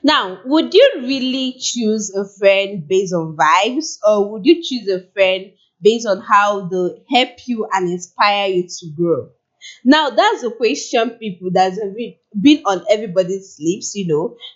Now, would you really choose a friend based on vibes, or would you choose a friend based on how they help you and inspire you to grow? Now, that's a question, people, that's been on everybody's lips,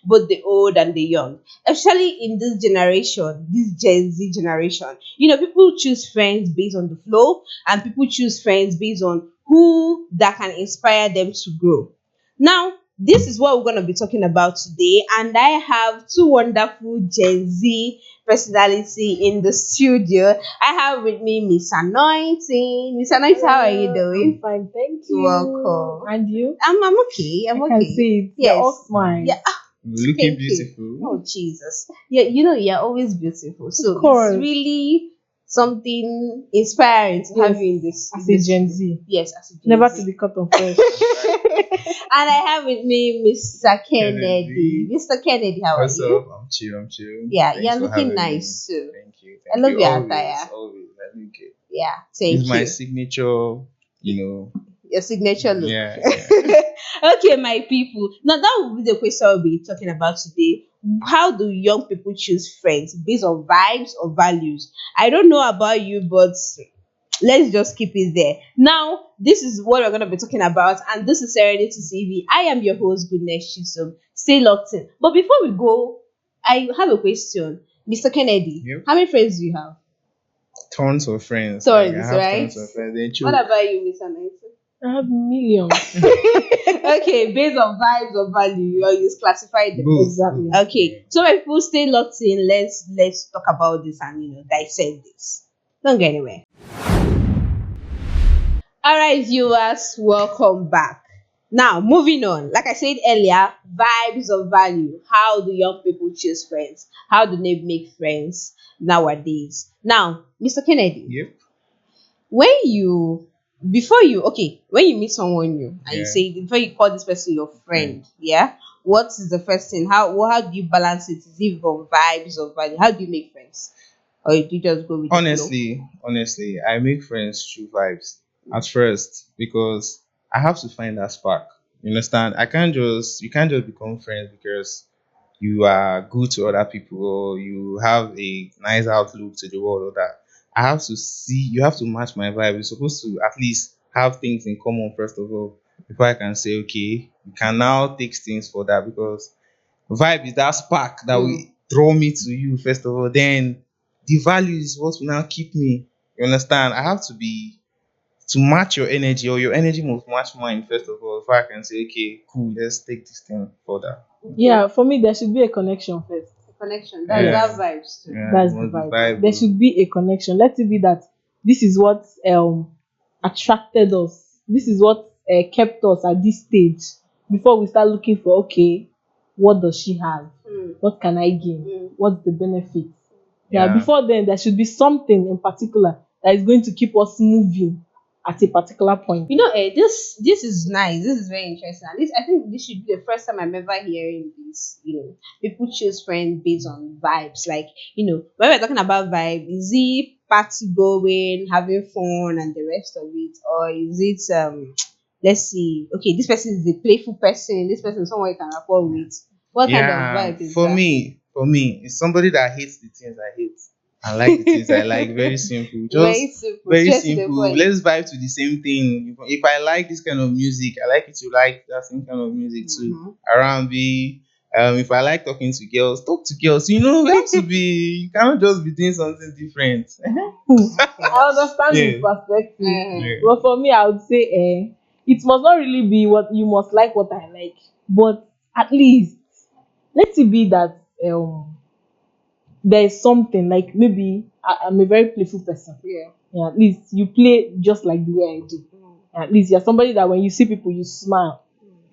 both the old and the young, especially in this generation, this Gen Z generation. People choose friends based on the flow, and people choose friends based on who that can inspire them to grow. Now, this is what we're going to be talking about today, and I have two wonderful Gen Z personality in the studio. I have with me Miss Anointing. Miss Anointing, how are you I'm doing? fine, thank You're you. welcome. And you? I'm okay. I'm I can okay. see it. You're all Yes. smile. Yeah. Looking Thank you. beautiful. Oh Jesus. Yeah, you're always beautiful. So Of it's course. really something inspiring to have Yes, you in this. as in a this Gen studio. Z. Yes, as a Gen Never Z. to be cut off first. And I have with me Mr. Kennedy. Kennedy. Mr. Kennedy, how are What's you? up? I'm chill. I'm chill. Yeah, Thanks you're for looking having nice me. too. Thank you. I Thank love you. your Always, attire. always. I look it. Yeah, It's thank my you. signature. You Your signature know. look. Yeah. Yeah. Okay, my people. Now that will be the question we'll be talking about today. How do young people choose friends based on vibes or values? I don't know about you, but let's just keep it there. Now, this is what we're going to be talking about, and this is Serenity TV. I am your host, Goodness Chisholm. Stay locked in. But before we go, I have a question. Mr. Kennedy, Yep. how many friends do you have? Tons of friends. Like I Tons, have right? tons of friends. They What choke. about you, Mr. Knight? I have millions. Okay, based on vibes or value, you always classify them. Both. Exactly. Okay, so when people stay locked in, let's talk about this and dissect this. Don't go anywhere. All right, viewers, welcome back. Now, moving on. Like I said earlier, vibes of value. How do young people choose friends? How do they make friends nowadays? Now, Mr. Kennedy, Yep. when you when you meet someone new and you Yeah. say before you call this person your friend, yeah, what is the first thing? How do you balance it? Is it from vibes or value? How do you make friends? Or do you just go with the flow? Honestly, I make friends through vibes at first because I have to find that spark. You understand? You can't just become friends because you are good to other people or you have a nice outlook to the world or that. I have to see you have to match my vibe. You're supposed to at least have things in common first of all before I can say okay, you can now take things for that because vibe is that spark that will draw me to you first of all. Then the value is what will now keep me. You understand? I have to be to match your energy or your energy must match mine first of all before I can say okay, cool, let's take this thing further. Yeah, for me, there should be a connection first. Connection. That's Yeah. that vibes too. Yeah, That's it the must be vibe. There vibe. should be a connection. Let it be that this is what attracted us. This is what kept us at this stage before we start looking for okay, what does she have? Mm. What can I gain? Mm. What's the benefit? Yeah, Yeah. before then there should be something in particular that is going to keep us moving at a particular point. This is nice. This is very interesting. At least I think this should be the first time I'm ever hearing this. People choose friends based on vibes. Like, when we're talking about vibe, is it party going, having fun, and the rest of it, or is it let's see, okay, this person is a playful person. This person is someone you can rapport with. What kind of Yeah, vibe is for that? me, it's somebody that hates the things I hate and like the things I like. Very simple, Very just simple, very straight to the simple. point. Let's vibe to the same thing. If I like this kind of music, I like it to like that same kind of music too. Mhm. R&B. If I like talking to girls, talk to girls. You have to be. You cannot just be doing something different. I understand his Yeah. perspective. Mhm. Yeah. But for me, I would say it must not really be what you must like what I like. But at least let it be that there is something like maybe I'm a very playful person. Yeah. Yeah, at least you play just like the way I do. At least you're somebody that when you see people you smile.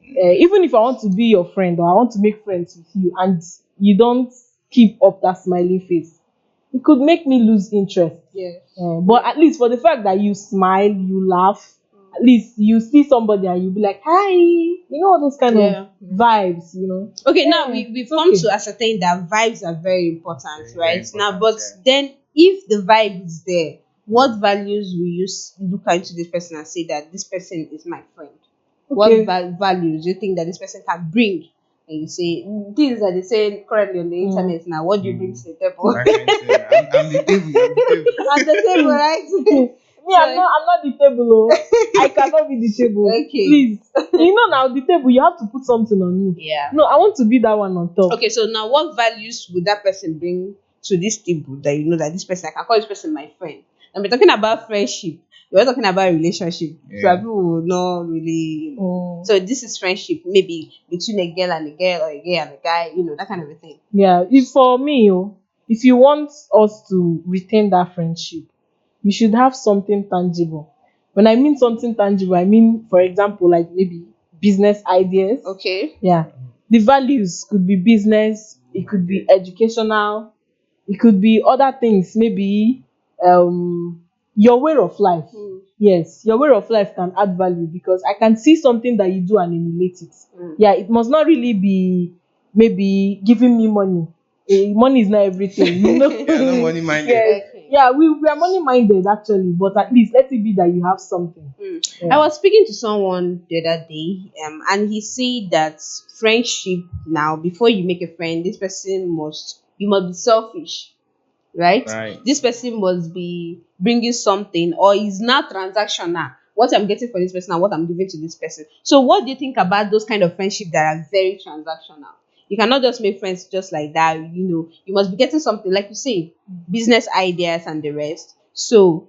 Even if I want to be your friend or I want to make friends with you and you don't keep up that smiling face, it could make me lose interest. Yes. But at least for the fact that you smile, you laugh, at least you see somebody and you'll be like, hi, all those kind Yeah. of vibes. Okay, now Yeah, we've it's come okay. to ascertain that vibes are very important, Very, very right? Now, important, but yeah. then if the vibe is there, what values will you look into this person and say that this person is my friend? What Okay. values do you think that this person can bring and you say things that they say currently on the Mm. internet now. What do you bring to the table? I can tell. I'm the table. I'm the table. On the table, right? Me, I'm not the table. Oh. I cannot be the table. Okay. Please. Now the table, you have to put something on me. Yeah. No, I want to be that one on top. Okay, so now what values would that person bring to this table that you know that this person, I can call this person my friend? And we're talking about friendship. We're talking about relationship. So Yeah. people will not really. Mm. So this is friendship, maybe between a girl and a girl, or a girl and a guy, that kind of a thing. Yeah, if for me, if you want us to retain that friendship, you should have something tangible. When I mean something tangible, I mean, for example, like maybe business ideas. Okay. Yeah. The values could be business, it could be educational, it could be other things, maybe your way of life. Mm. Yes, your way of life can add value because I can see something that you do and emulate it. Mm. Yeah, it must not really be maybe giving me money. Money is not everything. Yeah, no money minded. Yes. Okay. Yeah, we are money minded actually, but at least let it be that you have something. Mm. Yeah. I was speaking to someone the other day, and he said that friendship now, before you make a friend, this person you must be selfish, right? Right. This person must be bringing something, or is not transactional. What I'm getting for this person and what I'm giving to this person. So, what do you think about those kind of friendship that are very transactional? You cannot just make friends just like that. You must be getting something, like you say, business ideas and the rest. So,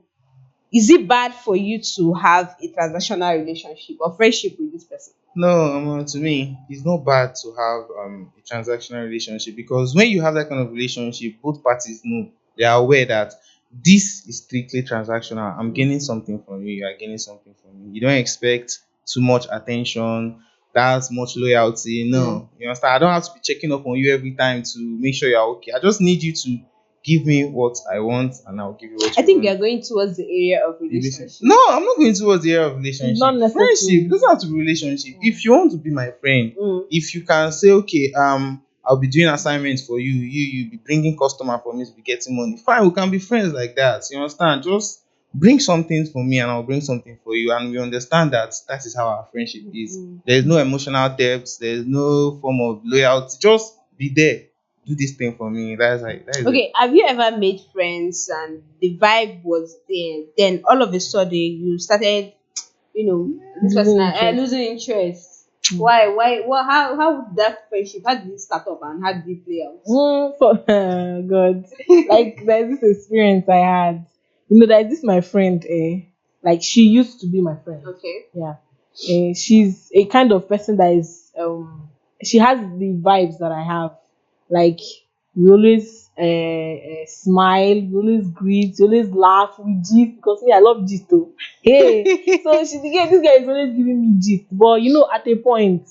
is it bad for you to have a transactional relationship or friendship with this person? No, to me, it's not bad to have a transactional relationship because when you have that kind of relationship, both parties know they are aware that this is strictly transactional. I'm gaining something from you, you are gaining something from me. You don't expect too much attention, that's much loyalty. No, you understand? I don't have to be checking up on you every time to make sure you're okay. I just need you to give me what I want, and I'll give you what I you think want. you're going towards the area of relationship. No, I'm not going towards the area of relationship. Not necessarily. Friendship doesn't have to be relationship. If you want to be my friend, Mm. if you can say, okay, I'll be doing assignments for you, you be bringing customer for me to be getting money. Fine, we can be friends like that. You understand? Just bring something for me and I'll bring something for you, and we understand that that is how our friendship is. There's no emotional depth. There's no form of loyalty. Just be there. Do this thing for me. That is it. Okay, have you ever made friends and the vibe was there? Then all of a sudden you started, this person Losing interest. losing interest. Why? Why? What? How would that friendship? How did it start up and how did it play out? For God, like there's this experience I had. There's this my friend. Like she used to be my friend. Okay. Yeah. She's a kind of person that is she has the vibes that I have. Like we always smile, we always greet, we always laugh, we gist because me I love gist too. Hey, so this guy is always giving me gist. But at a point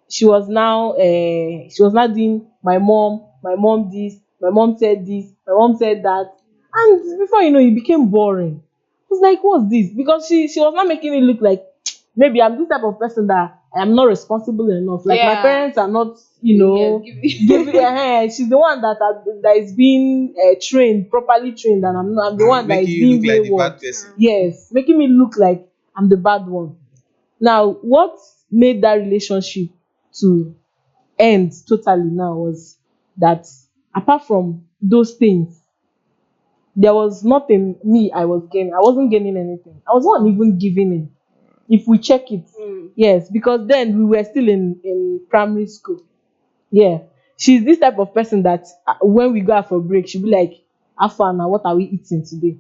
she was now doing my mom this, my mom said this, my mom said that, and before you know it became boring. I was like, what's this? Because she was not making it look like maybe I'm this type of person that I am not responsible enough. Like my Yeah. parents are not, Yeah, give me- giving she's the one that is being trained, properly trained, and I'm not. I'm the one that is Making you being look like the wayward. bad person. Yes, making me look like I'm the bad one. Now, what made that relationship to end totally now was that apart from those things, there was nothing me I was gaining. I wasn't gaining anything. I was not even giving in. If we check it, Mm. yes, because then we were still in primary school. Yeah, she's this type of person that when we go out for break, she'll be like, "How far now? What are we eating today?"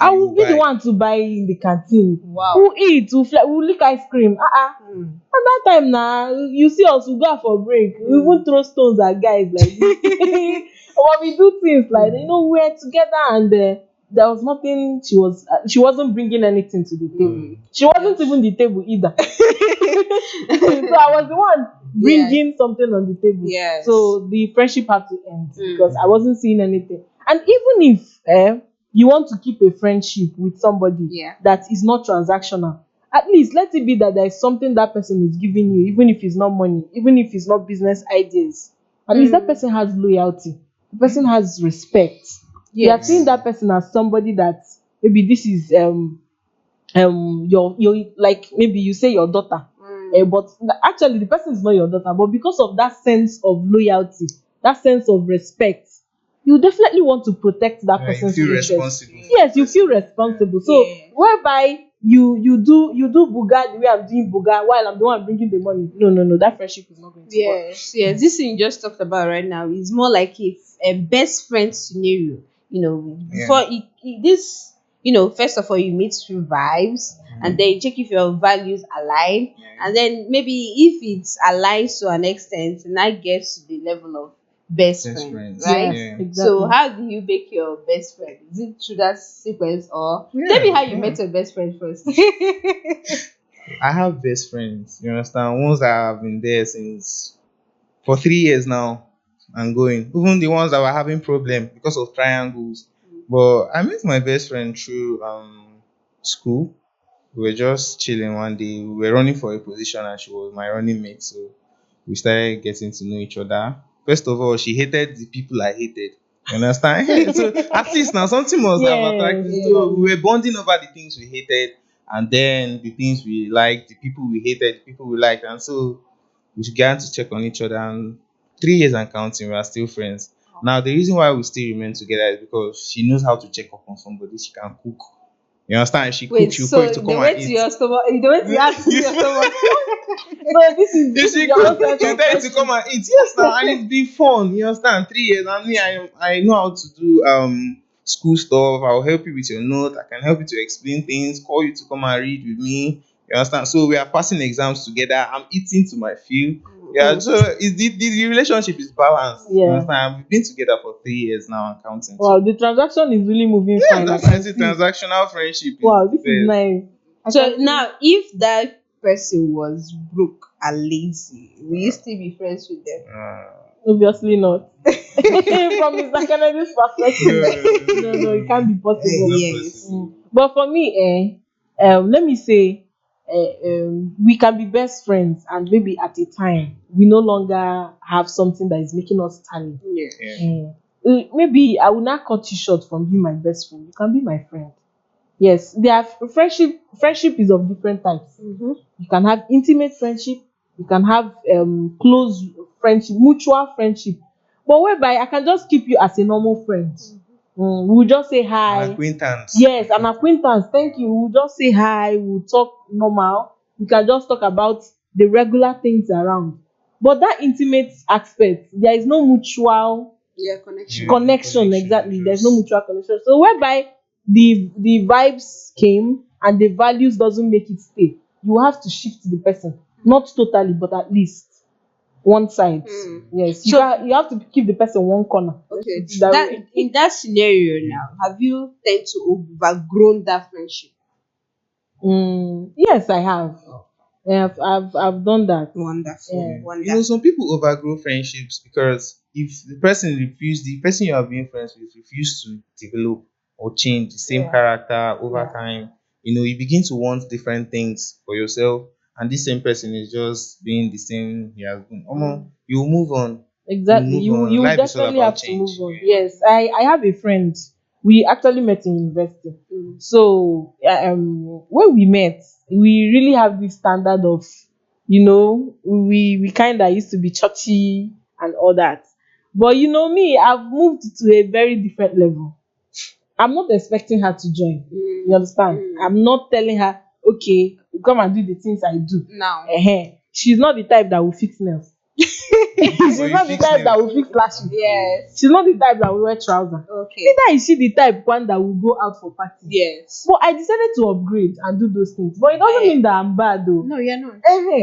I And will you be the buy. one to buy in the canteen. Wow. We'll eat, we'll lick ice cream. Mm. At that time now, you see us, we go out for break. We even throw stones at guys like this. Or we do things like we're together, and there was nothing. She wasn't bringing anything to the table. She wasn't even the table either. So I was the one bringing something on the table. Yes. So the friendship had to end Mm. because I wasn't seeing anything. And even if you want to keep a friendship with somebody Yeah. that is not transactional, at least let it be that there is something that person is giving you, even if it's not money, even if it's not business ideas. At least that person has loyalty. The person has respect. You are Yes. seeing that person as somebody that maybe this is your like maybe you say your daughter. But actually the person is not your daughter, but because of that sense of loyalty, that sense of respect, you definitely want to protect that Yeah, you person's feel interest. responsible. For Yes, the you feel person. responsible. So Yeah. whereby you do buga the way I'm doing buga while I'm the one bringing the money. No, that friendship is not going to work. Yes. This thing you just talked about right now is more like a best friend scenario. Before Yeah. this, first of all, you meet through vibes, and then you check if your values align, Yeah. and then maybe if it's aligned to an extent, and that gets to the level of best Best friend, friends. right? Yes, Yeah. exactly. So how do you make your best friend? Is it through that sequence, or tell me Yeah, how you yeah. met your best friend first? I have best friends. You understand? Ones that have been there since for 3 years now and going. Even the ones that were having problem because of triangles. But I met my best friend through school. We were just chilling one day. We were running for a position and she was my running mate. So we started getting to know each other. First of all, she hated the people I hated. You understand? So at least now something must have Yes, attracted. yes. So we were bonding over the things we hated and then the things we liked, the people we hated, the people we liked. And so we began to check on each other, and 3 years and counting, we are still friends. Now, the reason why we still remain together is because she knows how to check up on somebody. She can cook. You understand? If she Wait, cooks, she'll call so you to they come and went to eat. your stomach, they went to ask you your stomach. So this is If she your own cooks, sense she'll of tell you to come friendship. and eat. Yes, now, and it's been fun. You understand? 3 years, and me, I know how to do school stuff. I'll help you with your note. I can help you to explain things. Call you to come and read with me. You understand? So we are passing exams together. I'm eating to my fill. Yeah, so the relationship is balanced. You Yeah. understand? We've been together for 3 years now and counting. Wow, So the transaction is really moving yeah, fine. I that's why I can say see. transactional friendship is Wow, the this is best. nice. I So can see. now, if that person was broke and lazy, will you still be friends with them? Obviously not. From Mr. Kennedy's perspective, no, it can't be possible. Yes. But for me, let me say, we can be best friends, and maybe at a time we no longer have something that is making us tally. Yeah. Yeah. Maybe I will not cut you short from being my best friend. You can be my friend. Yes, there are friendship. Friendship is of different types. Mm-hmm. You can have intimate friendship, you can have close friendship, mutual friendship, but whereby I can just keep you as a normal friend. We'll just say An hi. acquaintance. Yes, an acquaintance. Thank you. We'll just say hi. We'll talk normal. We can just talk about the regular things around. But that intimate aspect, there is no mutual Yeah, connection. connection. Exactly, there's no mutual connection. So whereby the vibes came and the values doesn't make it stay, you have to shift the person, not totally, but at least one side. Yes, you have to keep the person one corner. Okay. Let's put it that That way. in that scenario now, have you tend to overgrown that friendship? Yes, I have. I've done that. Wonderful. Yeah. You know, some people overgrow friendships because if the person you have been friends with refuse to develop or change the same Yeah. character over Yeah. time, you begin to want different things for yourself, and this same person is just being the same he has been. You will move on. Exactly. You move on. You Life is all definitely about have to change. move on. Yes, I have a friend. We actually met in university. So when we met, we really have this standard of, we kind of used to be churchy and all that. But me, I've moved to a very different level. I'm not expecting her to join. You understand? I'm not telling her, okay, come and do the things I do. Now. She's not the type that will fix nails. She's you not the fix type that nails. will fix lashes. Yes. She's not the type that will wear trousers. Okay. Neither is she the type one that will go out for party. Yes. But I decided to upgrade and do those things. But it doesn't mean that I'm bad though. No, you're not.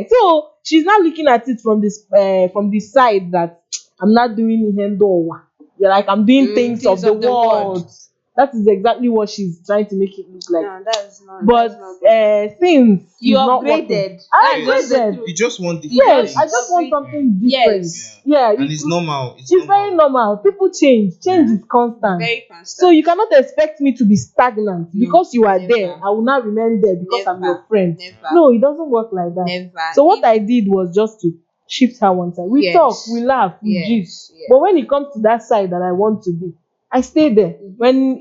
So she's now looking at it from the side that I'm not doing hendowa. Yeah, like I'm doing things of the world. That is exactly what she's trying to make it look like. No, that's not. But that's not good. since You it's not working, upgraded. I That's just the upgraded. truth. You just want different Yes, things. I just want something different. Yes. Yeah, And it's normal. It's It's very normal. People change. Change is constant. Very constant. So you cannot expect me to be stagnant because you are never. there. I will not remain there because I'm your friend. Never. No, it doesn't work like that. Never. So what I did was just to shift her one side. We Yes. talk, we laugh, we Yes, gist. yes. But when it comes to that side that I want to be, I stay there. When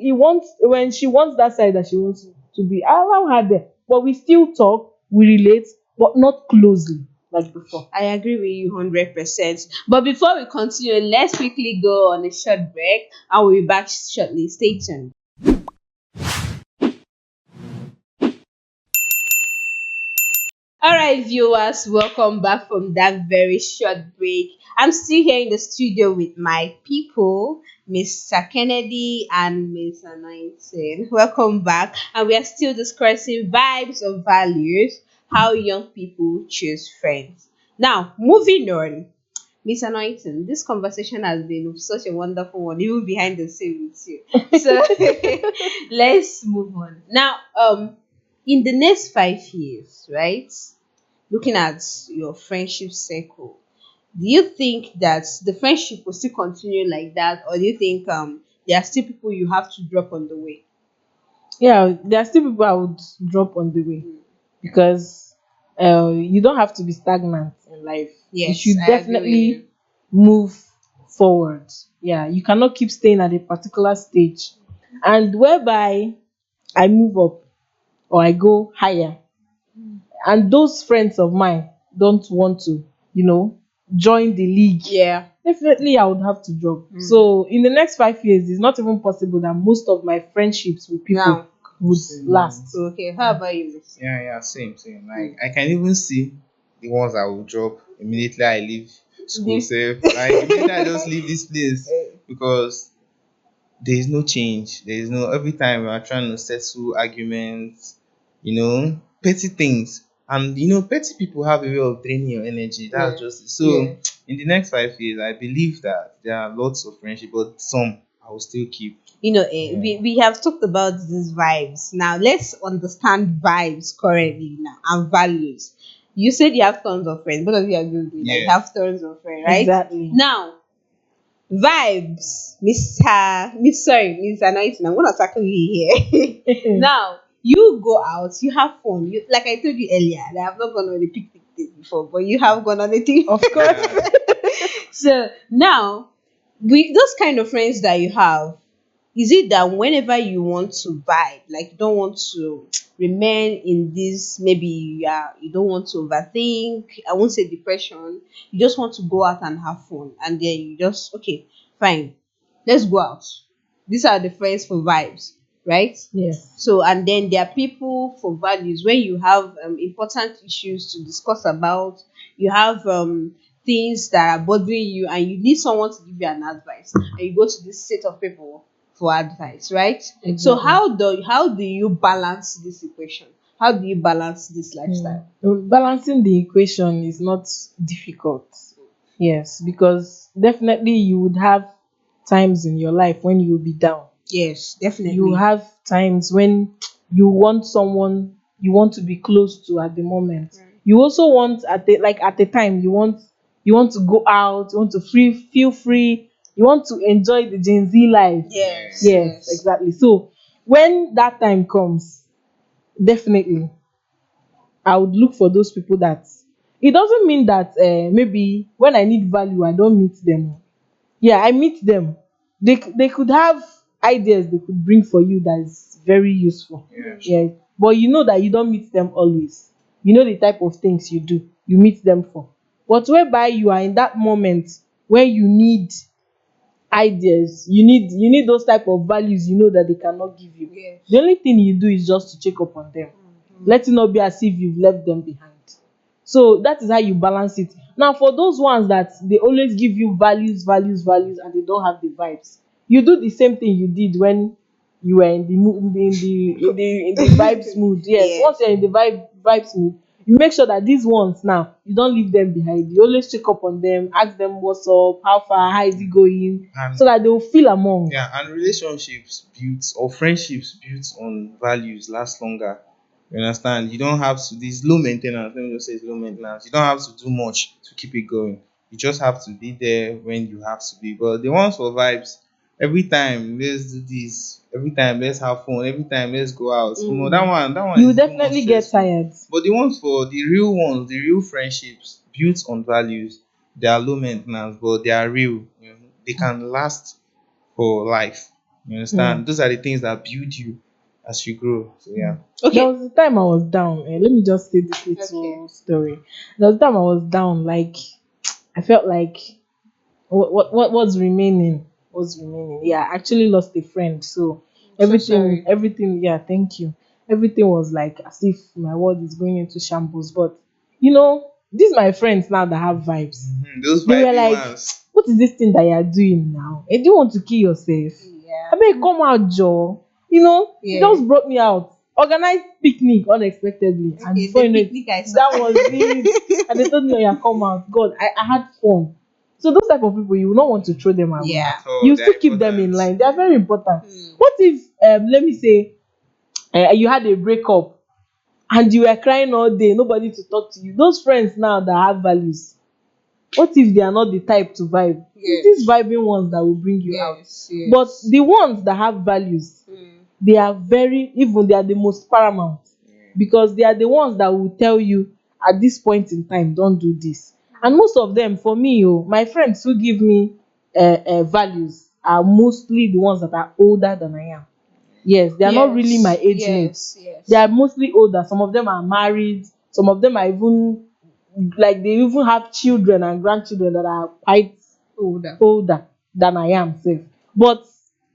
she wants that side that she wants to be, I allow her there. But we still talk, we relate, but not closely like before. I agree with you 100%. But before we continue, let's quickly go on a short break and we'll be back shortly. Stay tuned. All right, viewers, welcome back from that very short break. I'm still here in the studio with my people, Mr. Kennedy and Miss Anointing. Welcome back, and we are still discussing vibes of values, how young people choose friends. Now, moving on, Miss Anointing, this conversation has been such a wonderful one, even behind the scenes with you. So let's move on. Now, in the next 5 years, right? Looking at your friendship circle, do you think that the friendship will still continue like that, or do you think there are still people you have to drop on the way? Yeah, there are still people I would drop on the way, because you don't have to be stagnant in life. You Yes, should I agree with you. definitely move forward. Yeah, you cannot keep staying at a particular stage. And whereby I move up or I go higher, and those friends of mine don't want to, you know, join the league, Yeah. definitely I would have to drop. So in the next 5 years, it's not even possible that most of my friendships with people Now, would last. okay, how about you, Miss? Yeah, yeah, same. Like I can even see the ones I will drop immediately I leave school safe. Like immediately I just leave this place because there is no change. There is no every time we are trying to settle arguments, petty things. And petty people have a way of draining your energy. That's Yeah. just it. So Yeah. in the next 5 years, I believe that there are lots of friendship, but some I will still keep. Yeah. We have talked about these vibes. Now let's understand vibes currently now and values. You said you have tons of friends. Both of you agree with me that you Yeah. have tons of friends, right? Exactly. Now, vibes, Miss Anointing. I'm gonna tackle you here. Now, you go out, you have fun. You, like I told you earlier, that I have not gone on a picnic date before, but you have gone on a thing. Of course. So now, with those kind of friends that you have, is it that whenever you want to vibe, like you don't want to remain in this, maybe you don't want to overthink, I won't say depression, you just want to go out and have fun, and then you just, okay, fine, let's go out. These are the friends for vibes, right? Yes. So, and then there are people for values. When you have important issues to discuss about, you have things that are bothering you, and you need someone to give you an advice, and you go to this set of people for advice, right? So Exactly. how do you balance this equation? How do you balance this lifestyle? Balancing the equation is not difficult. Yes, because definitely you would have times in your life when you will be down. Yes, definitely. You have times when you want someone you want to be close to at the moment. You also want at the time you want to go out, you want to feel free, you want to enjoy the Gen Z life. Yes, Yes, yes. exactly. So when that time comes, definitely I would look for those people that it doesn't mean that maybe when I need value I don't meet them. Yeah, I meet them. They could have ideas they could bring for you that is very useful. Yeah. Yeah, but you know that you don't meet them always. You know the type of things you do. You meet them for. But whereby you are in that moment where you need ideas, you need those type of values you know that they cannot give you. Yes. The only thing you do is just to check up on them. Let it not be as if you've left them behind. So that is how you balance it. Now, for those ones that they always give you values, and they don't have the vibes, you do the same thing you did when you were in the vibes mood. Yes, Yes. once you're in the vibes mood, you make sure that these ones now you don't leave them behind. You always check up on them, ask them what's up, how far, how is it going, And so that they will feel among. yeah, and relationships built or friendships built on values last longer. You understand? You don't have to this low maintenance. Let me just say it's low maintenance. You don't have to do much to keep it going. You just have to be there when you have to be. But the ones for vibes, every time let's do this, every time let's have fun, every time let's go out. That one You will is even more definitely get stressful. tired. But the ones for the real ones, the real friendships built on values, they are low maintenance, but they are real. They can last for life. You Yeah. understand? Those are the things that build you. as you grow. So yeah. There Okay. was a time I was down. Let me just say this Okay. little story. There was a time I was down. Like I felt like what was remaining was remaining. Yeah, I actually lost a friend. So So everything, sorry. everything. Yeah, thank you. Everything was like as if my world is going into shambles. But you know, these my friends now that have vibes. Those They were vibey like, ones. "What is this thing that you are doing now? And do you want to kill yourself? I Yeah. beg come out, Joe. You know, they Yeah. just brought me out. Organized picnic unexpectedly. And Okay, before the you know it, picnic I saw. that was it. And they told me, oh, yeah, come out. God, I had fun. So those type of people, you will not want to throw them away. Yeah. At all. You They're still keep them in important. line. They are very important. Hmm. What if, let me say, you had a breakup and you were crying all day, nobody to talk to you. Those friends now that have values, what if they are not the type to vibe? It's these Yes. vibing ones that will bring you out. Yes. But Yes. the ones that have values, Hmm. they are very, even they are the most paramount, because they are the ones that will tell you at this point in time, don't do this. And most of them, for me, my friends who give me values are mostly the ones that are older than I am. Yes, they are not really my Yes. age mates. Yes. They Yes. are mostly older. Some of them are married. Some of them are even like they even have children and grandchildren that are quite Older. older than I am safe. But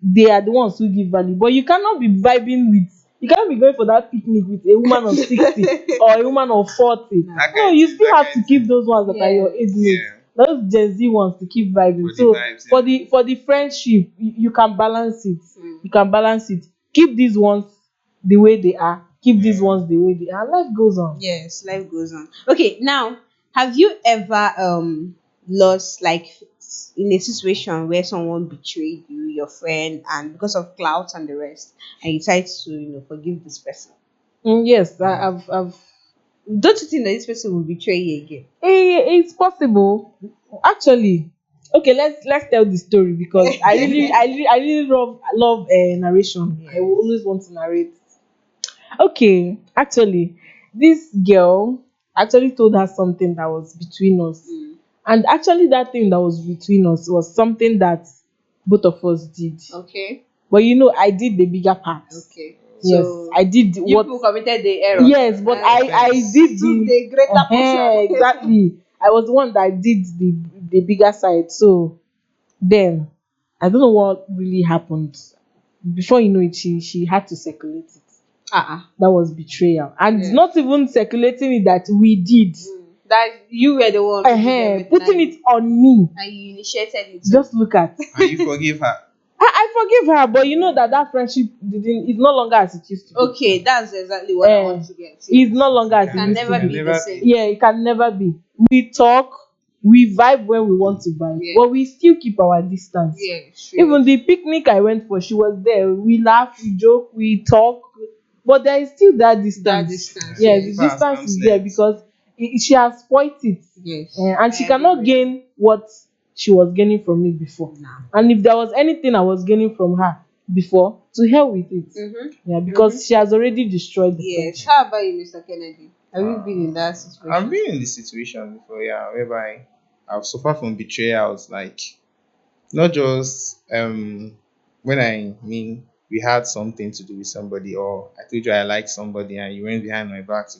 they are the ones who give value. But you cannot be vibing with, you cannot be going for that picnic with a woman of 60 or a woman of 40. That No, kind you thing. still That have to kind keep thing. those ones that are your age mates. Yeah. Those Gen Z ones to keep vibing. For the So vibes. for Yeah. the friendship, you can balance it. Mm. You can balance it. Keep these ones the way they are. Keep these ones the way they are. Life goes on. Yes, life goes on. Okay, now have you ever lost like in a situation where someone betrayed you, your friend, and because of clout and the rest, and you decide to forgive this person? Yes, I've Don't you think that this person will betray you again? it's possible. Actually, okay, let's tell the story because I really love narration. I will Yes. always want to narrate. Okay, actually, this girl actually told her something that was between us. Mm. And actually, that thing that was between us was something that both of us did. Okay. But I did the bigger part. Okay. Yes, So I did you what. people committed the error. Yes, but And I did took the. the greater portion. Exactly. I was the one that did the bigger side. So then, I don't know what really happened. Before you know it, she had to circulate it. Uh-uh. That was betrayal, and Yes. not even circulating it that we did. That you were the one who did everything, Putting it on me. and you initiated it. Just look at. And you forgive her. I forgive her, but you know that friendship didn't. It's no longer as it used to be. Okay, that's exactly what I want to get. It's no longer as it Can used to never be. be the same. Yeah, it can never be. We talk, we vibe when we want to vibe, Yeah. but we still keep our distance. Yeah, sure. Even the picnic I went for, she was there. We laugh, we joke, we talk, but there is still that distance. That distance. Yes, Yes. the distance is there because she has spoiled it, Yes. and she I cannot agree. gain what she was gaining from me before. Nah. And if there was anything I was gaining from her before, to hell with it. Mm-hmm. Yeah, because she has already destroyed the Yes. friendship. How about you, Mr. Kennedy? Have you been in that situation? I've been in this situation before, yeah, whereby I've suffered from betrayals, like not just when I mean we had something to do with somebody, or I told you I like somebody and you went behind my back to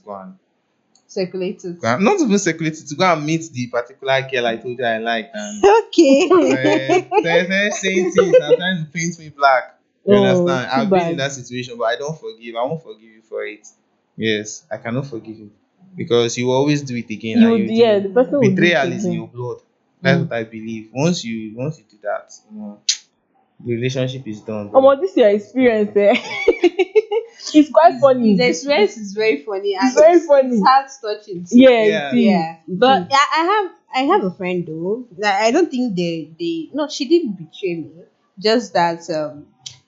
Circulated. not even circulated, to go and meet the particular girl I told you I liked, and Okay. they're saying things and trying to paint me black. You Oh, understand? too I've been in bad. that situation, but I don't forgive. I won't forgive you for it. Yes, I cannot forgive you because you will always do it again. You And would, yeah, the person would do it betrayal is in again. your blood. That's Mm. what I believe. Once you do that, the relationship is done, bro. This your experience, eh? It's quite funny. The experience is very funny, and It's very funny. It's heart touching. Yeah, Yeah. it is. Yeah, It but is. I have a friend though. That I don't think they no, she didn't betray me. Just that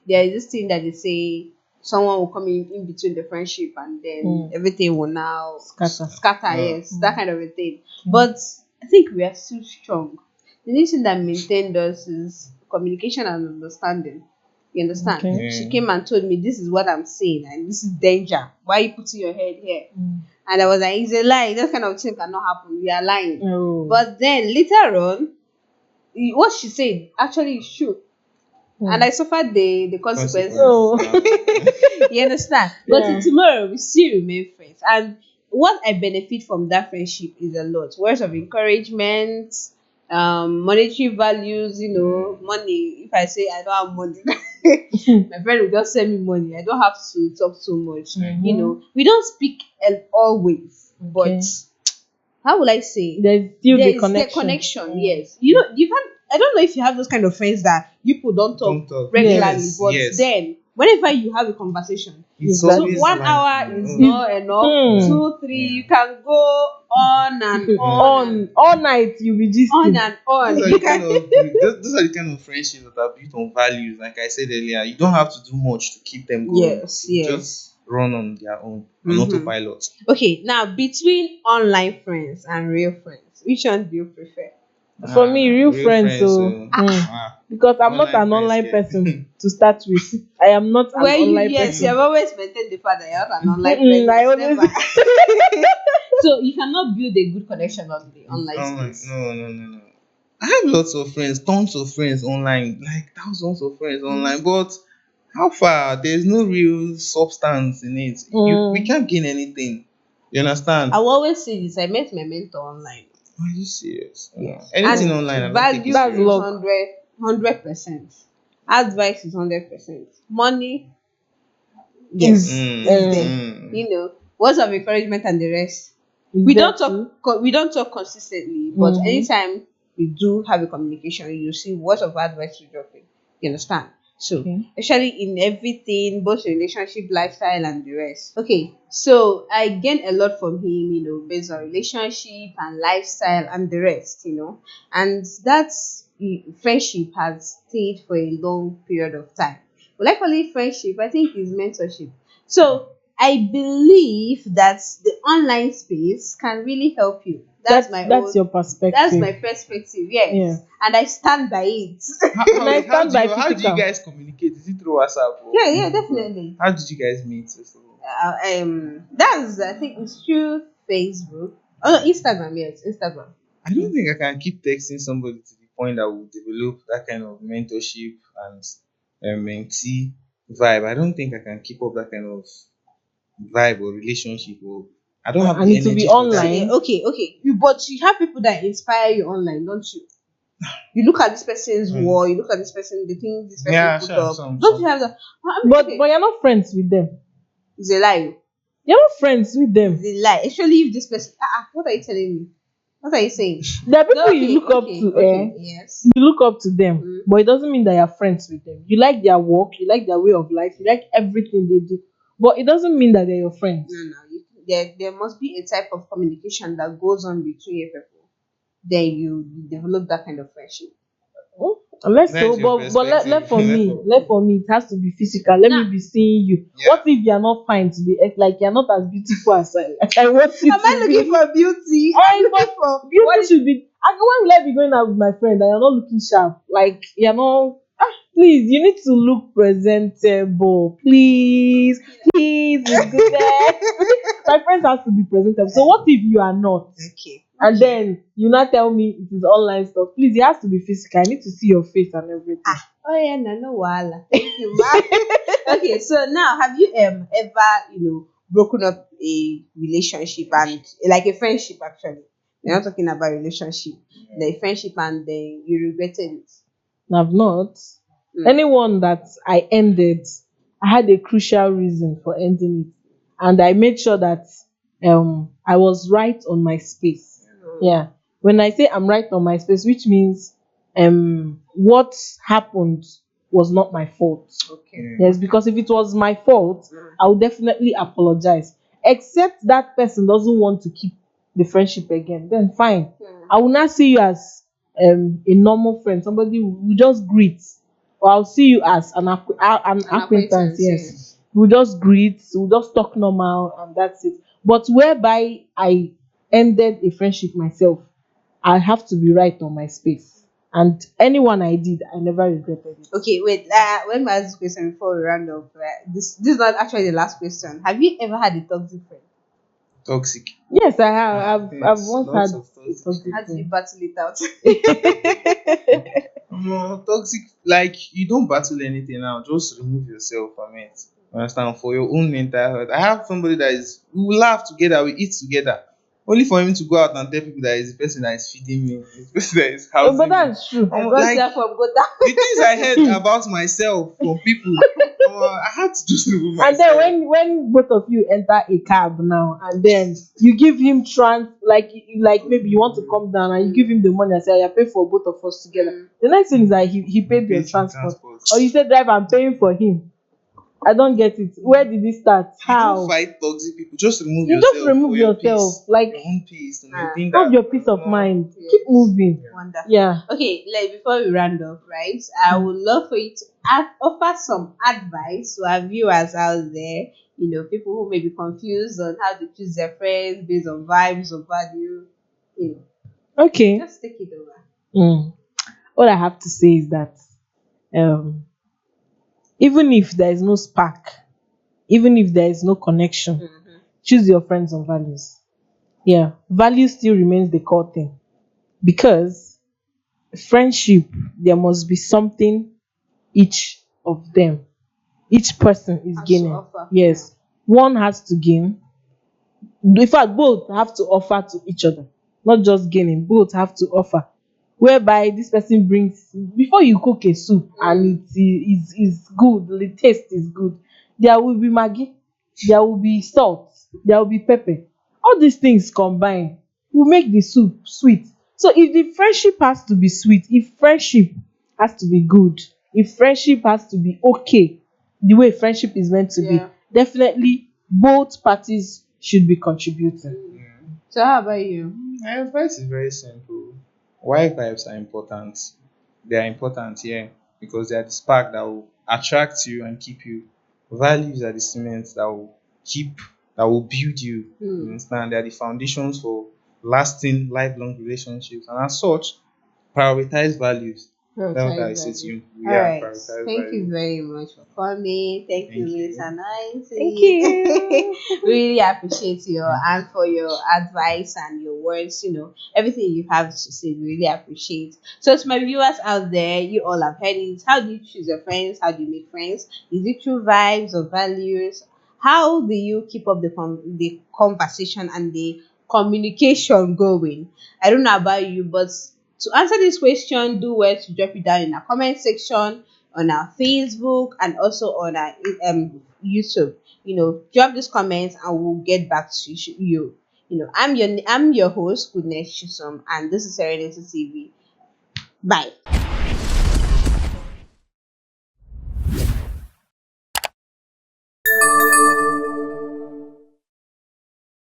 there is this thing that they say someone will come in between the friendship, and then everything will now Scatter. Yes, that kind of a thing. But I think we are still strong. The only thing that maintained us is communication and understanding. You understand? Okay. She Yeah. came and told me this is what I'm saying and this is danger. Why are you putting your head here? Mm. And I was like, it's a lie. That kind of thing cannot happen. We are lying. Oh. But then later on, what she said actually is true. And I suffered the consequences. Oh. You understand? But till Yeah. tomorrow, we still remain friends. And what I benefit from that friendship is a lot. Words of encouragement, monetary values, money. If I say I don't have money, my friend will just send me money. I don't have to talk so much. Mhm. We don't speak always, but Okay. how will I say? There's still There the is the connection. connection, yes. You can I don't know if you have those kind of friends that you people don't talk Don't talk. regularly, Yes, but yes. then whenever you have a converssion, It's so Exactly. always one like, hour is Is not enough, hmm. 2, 3, yeah. you can go on and on and On all night you'll be on gisting. and on. Those are You the kind can of those are the kind of friendships that are built on values. Like I said earlier, you don't have to do much to keep them going. yes, They yes. just run on their own on Mm-hmm. autopilot. Okay, now between online friends and real friends, which one do you prefer? For me, real Real friends, friends. so So because I'm not online an friends online get. person to start with. I am not an Well, online yes, you have person. always maintained the fact that you're not an online Mm-mm, I presence. always Never. So you cannot build a good connection on the online Online. space. No, no, no, no. I have lots of friends, tons of friends online, like thousands of friends online. But how far? There's no real substance in it. We mm, can't gain anything. You I understand? will always say this. I met my mentor online. Are you serious? Yes. Anything And online, I don't take it value that's is serious. luck. 100%. Advice is 100%. Money, Is yes, is there. Mm. Words of encouragement and the rest. is We there don't too? talk. We don't talk consistently, but Mm-hmm. anytime we do have a communication, you see words of advice to drop in. You understand? So, Okay. especially in everything, both relationship, lifestyle, and the rest. Okay, so I gain a lot from him, based on relationship and lifestyle and the rest, and that's friendship has stayed for a long period of time. Will I call it friendship? I think it's mentorship. So I believe that the online space can really help you. That's your That's perspective. my perspective, yes. Yeah. And I stand by it. And I stand by How do you physical. guys communicate? Is it through WhatsApp or Yeah, Facebook? definitely. How did you guys meet? First of all? That's I think it's through Facebook. Oh no, Instagram, yes, Instagram. I don't think I can keep texting somebody to the point that will develop that kind of mentorship and mentee vibe. I don't think I can keep up that kind of vibe or relationship. Or I don't have And the it will be energy for that. See, online. okay. But you have people that inspire you online, don't you? You look at this person's Mm. wall, you look at this person, the things this person Yeah, put sure, up. some, Don't some. you have that? But Okay, you're not friends with them. it's a lie. You're not friends with them. It's a lie. Actually, if this person, what are you telling me? What are you saying? There are No, people you okay, look up okay, to, okay, yes. you look up to them, Mm. but it doesn't mean that you're friends with them. You like their work, you like their way of life, you like everything they do, but it doesn't mean that they're your friends. No. There must be a type of communication that goes on between you people. Then you develop that kind of friendship. Hmm? Unless That so, is your let perspective. for me, let for me, it has to be physical. Let me Now, be seeing you. Yeah. What if you're not fine to be like you're not as beautiful as I want you am I to be? looking for beauty? Hey, I'm looking but for beauty what is should be. And why will I be going out with my friend and you're not looking sharp? Like you're not. Please, you need to look presentable. Please, with goodness. My friends has to be presentable. So what if you are not? okay. And then you not tell me it is online stuff. Please, it has to be physical. I need to see your face and everything. Oh yeah, no wahala. Thank you, ma. Okay, so now have you ever broken up a relationship and like a friendship actually? We're not talking about relationship, the friendship and then you regretted it. I've not. Mm. Anyone that I ended, I had a crucial reason for ending it. And I made sure that I was right on my space. Yeah. When I say I'm right on my space, which means what happened was not my fault. Okay. Yes, because if it was my fault, I would definitely apologize. Except that person doesn't want to keep the friendship again, then fine. I will not see you as a normal friend, somebody we just greet, or I'll see you as an acquaintance. Yes, we'll just greet, we'll just talk normal, and that's it. But whereby I ended a friendship myself, I have to be right on my space. And anyone I did, I never regretted it. Okay, wait. Let me ask this question before we round up. This is not actually the last question. Have you ever had a toxic friend? Toxic. Yes, I have. I've Yes, once lots had of a toxic. toxic How did you friend. battle it out? Toxic. Like you don't battle anything now. Just remove yourself from it. Understand? For your own mental health. I have somebody that is we will laugh together, we eat together. Only for him to go out and tell people that it's the person that is feeding me, it's the person that is But housing me. that's true. I brought Like that from Gota. the things I heard about myself from people, I had to do something with And then myself. when both of you enter a cab now, and then you give him like maybe you want to come down and you give him the money and say, "I pay for both of us together." Mm. The next thing is that he paid your Pays for transport, transport. or you say, "Drive, I'm paying for him." I don't get it. Where did it start? You don't How? fight toxic people. Just remove You just yourself remove for your yourself, peace, like your own peace to Ah. maintain have that. your peace of mind. Keep Yes. moving. Wonderful. Yeah. Okay, like before we round off, right? I would love for you to offer some advice to our viewers out there. People who may be confused on how to choose their friends based on vibes or value. Okay. Just take it over. Mm. All I have to say is that um, even if there is no spark, even if there is no connection, Mm-hmm. choose your friends and values. Yeah, value still remains the core thing, because friendship, there must be something each of them, each person is Has to gaining. offer. Yes, one has to gain. In fact, both have to offer to each other, not just gaining, both have to offer. Whereby this person brings, before you cook a soup and is good, the taste is good, there will be maggi, there will be salt, there will be pepper. All these things combined will make the soup sweet. So if the friendship has to be sweet, if friendship has to be good, if friendship has to be okay, the way friendship is meant to be, Yeah. definitely both parties should be contributing. So how about you? My advice is very simple. Why vibes are important? They are important here because they are the spark that will attract you and keep you. Values are the cement that will keep, that will build you. You Hmm. understand? They are the foundations for lasting, lifelong relationships. And as such, prioritize values. That's what I Prioritize say to value. you. All Yeah, right. prioritize Thank you values. very much for coming. Thank you, Thank Miss you. Thank Anansi. you. Really appreciate your Thank and for your advice and your words. Everything you have to say. We really appreciate. So to my viewers out there, you all have heard it. How do you choose your friends? How do you make friends? Is it through vibes or values? How do you keep up the conversation and the communication going? I don't know about you, but to answer this question, do well to drop it down in our comment section on our Facebook and also on our YouTube. Drop these comments and we'll get back to you. I'm your host, Goodness Chisholm, and this is Serenity TV. Bye.